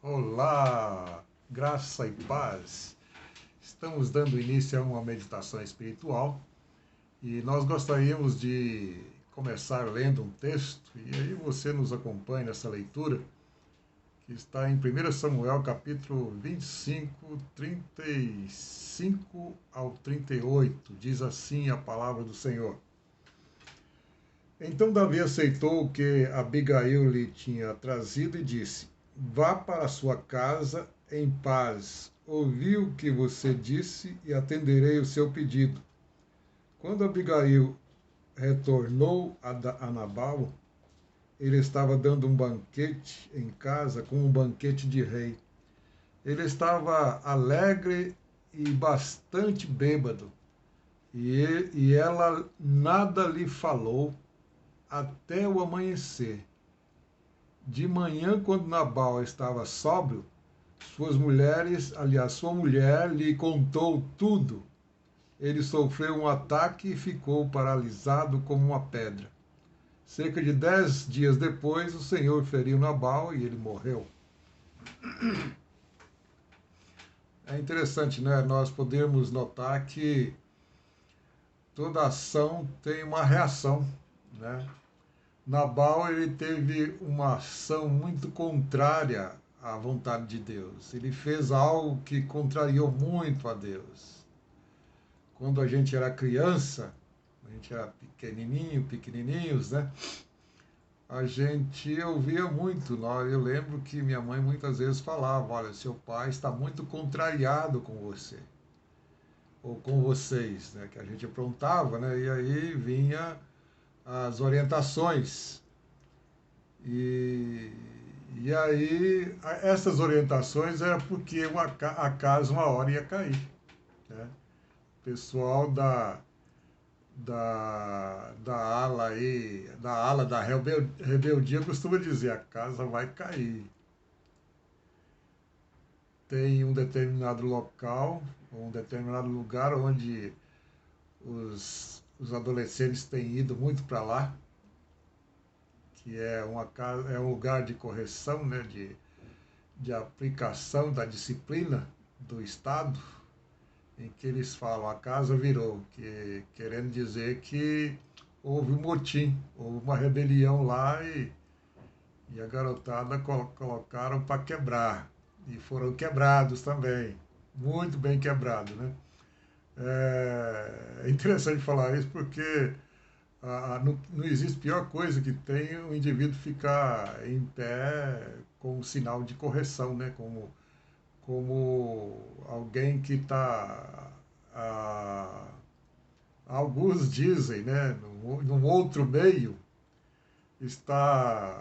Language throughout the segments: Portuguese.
Olá, graça e paz. Estamos dando início a uma meditação espiritual e nós gostaríamos de começar lendo um texto e aí você nos acompanha nessa leitura que está em 1 Samuel capítulo 25, 35 ao 38. Diz assim a palavra do Senhor. Então Davi aceitou o que Abigail lhe tinha trazido e disse: Vá para sua casa em paz. Ouvi o que você disse e atenderei o seu pedido. Quando Abigail retornou a Nabal, ele estava dando um banquete em casa, como um banquete de rei. Ele estava alegre e bastante bêbado, e ela nada lhe falou até o amanhecer. De manhã, quando Nabal estava sóbrio, sua mulher lhe contou tudo. Ele sofreu um ataque e ficou paralisado como uma pedra. Cerca de 10 dias depois, o Senhor feriu Nabal e ele morreu. É interessante, né? Nós podemos notar que toda ação tem uma reação, né? Nabal ele teve uma ação muito contrária à vontade de Deus. Ele fez algo que contrariou muito a Deus. Quando a gente era criança, a gente era pequenininhos, né? A gente ouvia muito. Eu lembro que minha mãe muitas vezes falava: olha, seu pai está muito contrariado com você, ou com vocês, né? Que a gente aprontava, né? E aí vinha as orientações. E, e aí, essas orientações era porque a casa uma hora ia cair. Né? O pessoal da ala aí, da ala da rebeldia costuma dizer, a casa vai cair. Tem um determinado local, ou um determinado lugar onde os adolescentes têm ido muito para lá, que é é um lugar de correção, né, de aplicação da disciplina do Estado, em que eles falam a casa virou, querendo dizer que houve um motim, houve uma rebelião lá e a garotada colocaram para quebrar. E foram quebrados também, muito bem quebrados, né? É interessante falar isso porque não existe pior coisa que tem o indivíduo ficar em pé com um sinal de correção, né? Como alguém que está, alguns dizem, né? Num outro meio, está,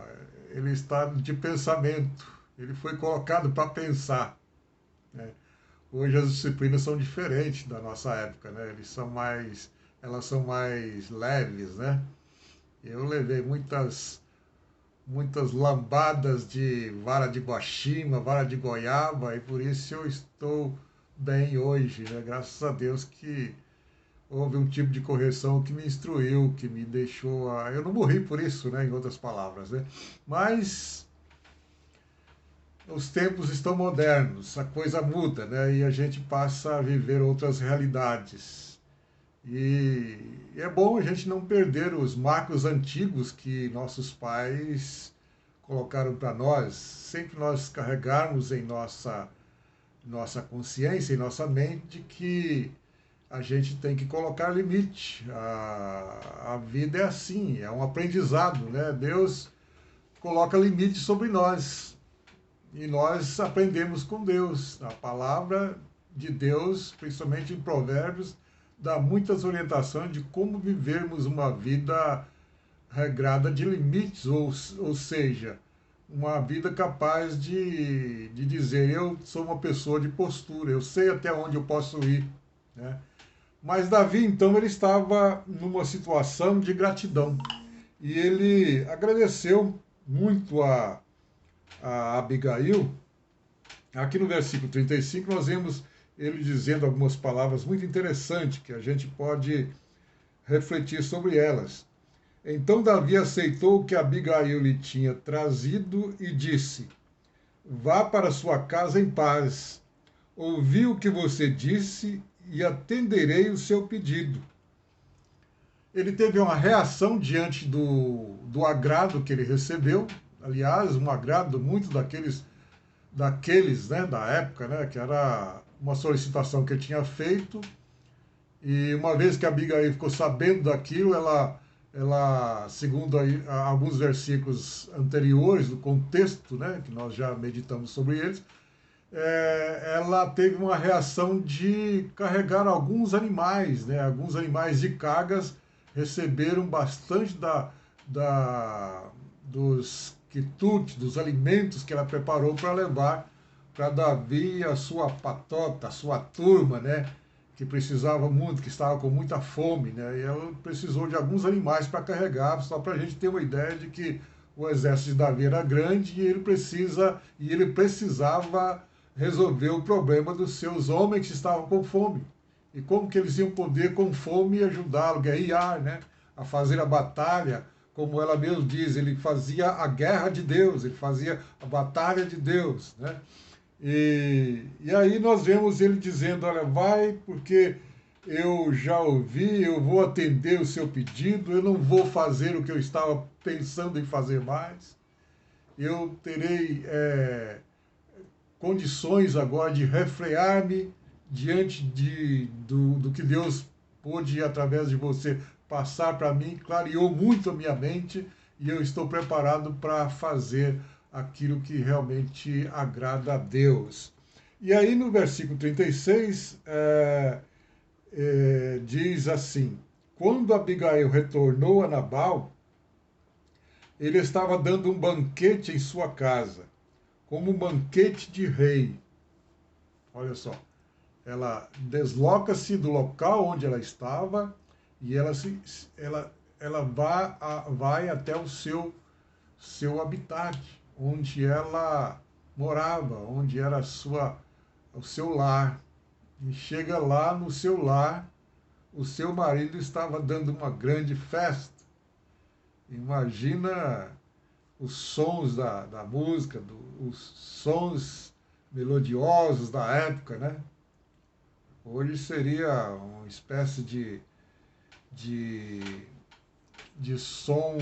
ele está de pensamento, ele foi colocado para pensar. Né? Hoje as disciplinas são diferentes da nossa época, né? Elas são mais leves, né? Eu levei muitas lambadas de vara de guaxima, vara de goiaba, e por isso eu estou bem hoje, né? Graças a Deus que houve um tipo de correção que me instruiu, que me deixou. Eu não morri por isso, né? Em outras palavras, né? Mas os tempos estão modernos, a coisa muda, né? E a gente passa a viver outras realidades. E é bom a gente não perder os marcos antigos que nossos pais colocaram para nós. Sempre nós carregarmos em nossa consciência, em nossa mente, que a gente tem que colocar limite. A vida é assim, é um aprendizado, né? Deus coloca limite sobre nós. E nós aprendemos com Deus. A palavra de Deus, principalmente em Provérbios, dá muitas orientações de como vivermos uma vida regrada de limites, ou seja, uma vida capaz de dizer: eu sou uma pessoa de postura, eu sei até onde eu posso ir. Né? Mas Davi, então, ele estava numa situação de gratidão. E ele agradeceu muito a Abigail. Aqui no versículo 35, nós vemos ele dizendo algumas palavras muito interessantes que a gente pode refletir sobre elas. Então Davi aceitou o que Abigail lhe tinha trazido e disse: vá para sua casa em paz. Ouvi o que você disse e atenderei o seu pedido. Ele teve uma reação diante do agrado que ele recebeu, aliás, um agrado muito daqueles, né, da época, né, que era uma solicitação que ele tinha feito, e uma vez que a Abigail ficou sabendo daquilo, segundo aí, alguns versículos anteriores do contexto, né, que nós já meditamos sobre eles, ela teve uma reação de carregar alguns animais, né? Alguns animais de cargas receberam bastante dos quitutes, dos alimentos que ela preparou para levar para Davi e a sua patota, a sua turma, né? Que precisava muito, que estava com muita fome, né? E ela precisou de alguns animais para carregar, só para a gente ter uma ideia de que o exército de Davi era grande e ele precisava resolver o problema dos seus homens que estavam com fome. E como que eles iam poder, com fome, ajudá-lo, guerrear, né? A fazer a batalha, como ela mesmo diz, ele fazia a guerra de Deus, ele fazia a batalha de Deus, né? E aí nós vemos ele dizendo, olha, vai, porque eu já ouvi, eu vou atender o seu pedido, eu não vou fazer o que eu estava pensando em fazer mais, eu terei condições agora de refrear-me diante do que Deus pôde, através de você, passar para mim, clareou muito a minha mente e eu estou preparado para fazer aquilo que realmente agrada a Deus. E aí no versículo 36 diz assim: quando Abigail retornou a Nabal, ele estava dando um banquete em sua casa, como um banquete de rei. Olha só, ela desloca-se do local onde ela estava e ela vai até o seu habitat, onde ela morava, onde era o seu lar. E chega lá no seu lar, o seu marido estava dando uma grande festa. Imagina os sons da música, os sons melodiosos da época, né? Hoje seria uma espécie de, de som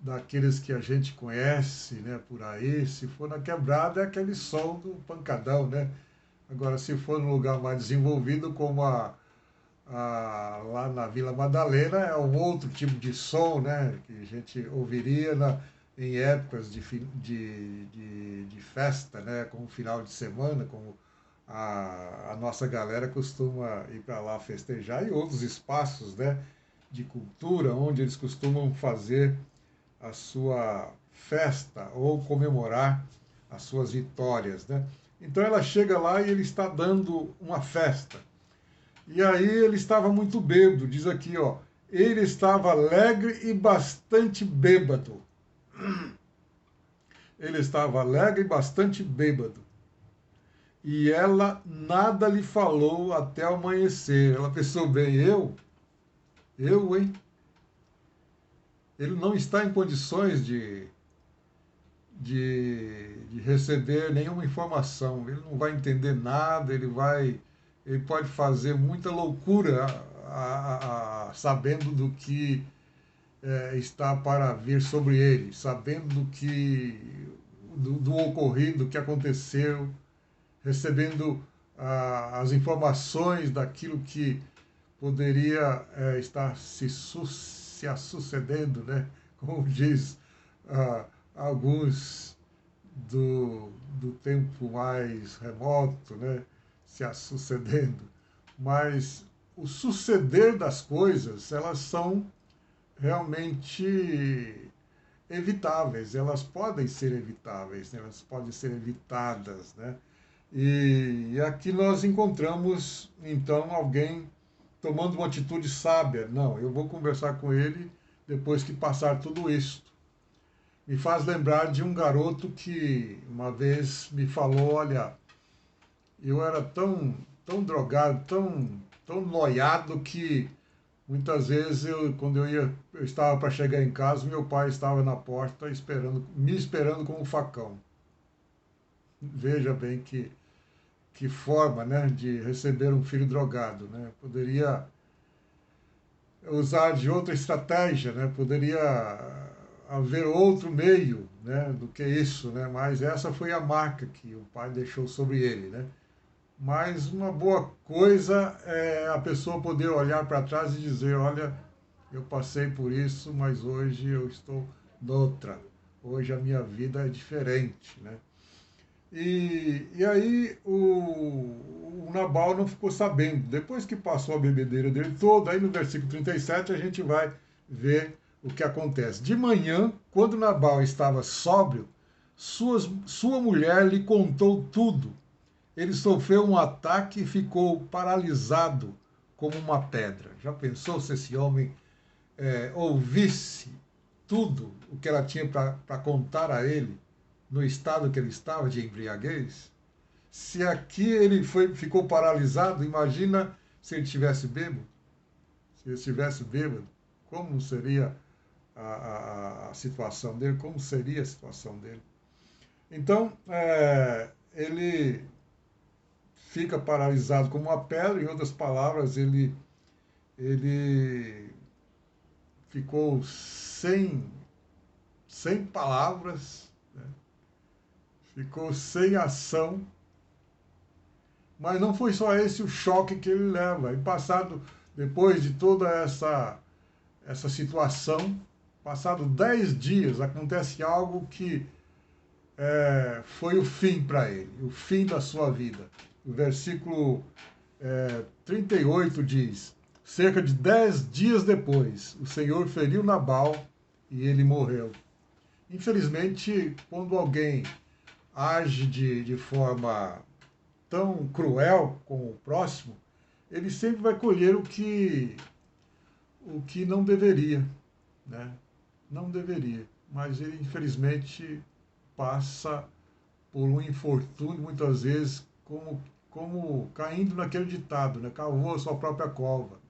daqueles que a gente conhece, né, por aí. Se for na quebrada, é aquele som do pancadão, né? Agora, se for num lugar mais desenvolvido, como lá na Vila Madalena, é um outro tipo de som, né, que a gente ouviria em épocas de festa, né, como final de semana, como a nossa galera costuma ir para lá festejar, e outros espaços, né, de cultura, onde eles costumam fazer a sua festa ou comemorar as suas vitórias, né? Então ela chega lá e ele está dando uma festa. E aí ele estava muito bêbado, diz aqui, ó, ele estava alegre e bastante bêbado. Ele estava alegre e bastante bêbado. E ela nada lhe falou até amanhecer. Ela pensou bem, hein? Ele não está em condições de receber nenhuma informação. Ele não vai entender nada, ele pode fazer muita loucura sabendo do que está para vir sobre ele, sabendo do ocorrido, do que aconteceu, recebendo as informações daquilo que poderia estar se sucedendo, né? Como diz alguns do tempo mais remoto, né? Se sucedendo. Mas o suceder das coisas, elas são realmente evitáveis, elas podem ser evitáveis, né? Elas podem ser evitadas, né? E aqui nós encontramos, então, alguém tomando uma atitude sábia. Não, eu vou conversar com ele depois que passar tudo isso. Me faz lembrar de um garoto que uma vez me falou, olha, eu era tão drogado, tão noiado que muitas vezes quando eu estava para chegar em casa, meu pai estava na porta me esperando com um facão. Veja bem que forma, né, de receber um filho drogado, né? Poderia usar de outra estratégia, né? Poderia haver outro meio, né, do que isso, né? Mas essa foi a marca que o pai deixou sobre ele, né? Mas uma boa coisa é a pessoa poder olhar para trás e dizer, olha, eu passei por isso, mas hoje eu estou noutra. Hoje a minha vida é diferente, né? E aí o Nabal não ficou sabendo. Depois que passou a bebedeira dele toda, aí no versículo 37 a gente vai ver o que acontece. De manhã, quando Nabal estava sóbrio, sua mulher lhe contou tudo. Ele sofreu um ataque e ficou paralisado como uma pedra. Já pensou se esse homem ouvisse tudo o que ela tinha para contar a ele, no estado que ele estava de embriaguez? Se aqui ele ficou paralisado, imagina se ele tivesse bêbado. Se ele estivesse bêbado, como seria a situação dele? Como seria a situação dele? Então, ele fica paralisado como uma pedra, em outras palavras, ele ficou sem palavras, né? Ficou sem ação, mas não foi só esse o choque que ele leva. E passado, depois de toda essa situação, passado 10 dias, acontece algo que foi o fim para ele, o fim da sua vida. O versículo 38 diz: cerca de 10 dias depois, o Senhor feriu Nabal e ele morreu. Infelizmente, quando alguém age de forma tão cruel com o próximo, ele sempre vai colher o que não deveria, né? Não deveria. Mas ele, infelizmente, passa por um infortúnio, muitas vezes, como caindo naquele ditado, né? Cavou a sua própria cova.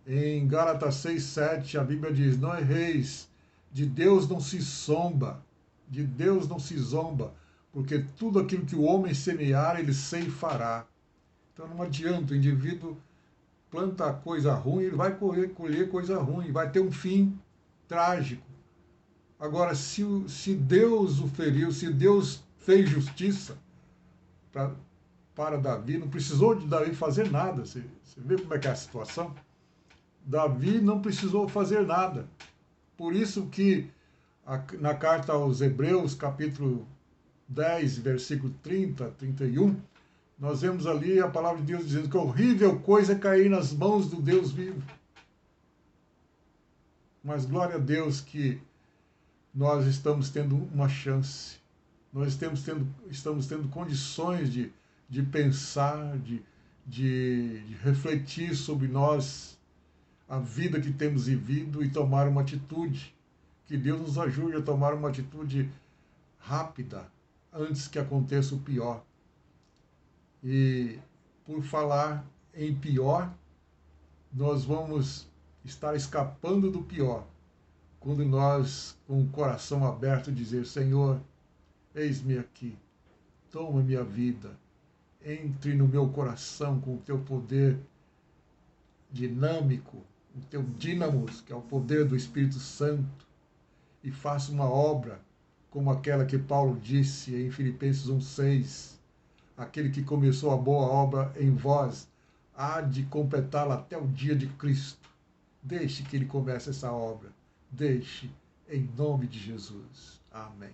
Em Gálatas 6:7, a Bíblia diz: não erreis, de Deus não se zomba, de Deus não se zomba, porque tudo aquilo que o homem semear, ele ceifará. Então não adianta, o indivíduo planta coisa ruim, ele vai colher coisa ruim, vai ter um fim trágico. Agora, se Deus o feriu, se Deus fez justiça pra, para Davi, não precisou de Davi fazer nada. Você vê como é que é a situação? Davi não precisou fazer nada. Por isso que na carta aos Hebreus, capítulo 10, versículo 30, 31, nós vemos ali a palavra de Deus dizendo que horrível coisa é cair nas mãos do Deus vivo. Mas glória a Deus que nós estamos tendo uma chance. Nós estamos tendo condições de pensar, de refletir sobre nós, a vida que temos vivido e tomar uma atitude. Que Deus nos ajude a tomar uma atitude rápida, antes que aconteça o pior. E por falar em pior, nós vamos estar escapando do pior quando nós, com o coração aberto, dizer: Senhor, eis-me aqui, toma minha vida, entre no meu coração com o teu poder dinâmico, o teu dínamos, que é o poder do Espírito Santo, e faça uma obra como aquela que Paulo disse em Filipenses 1:6, aquele que começou a boa obra em vós, há de completá-la até o dia de Cristo. Deixe que ele comece essa obra. Deixe, em nome de Jesus. Amém.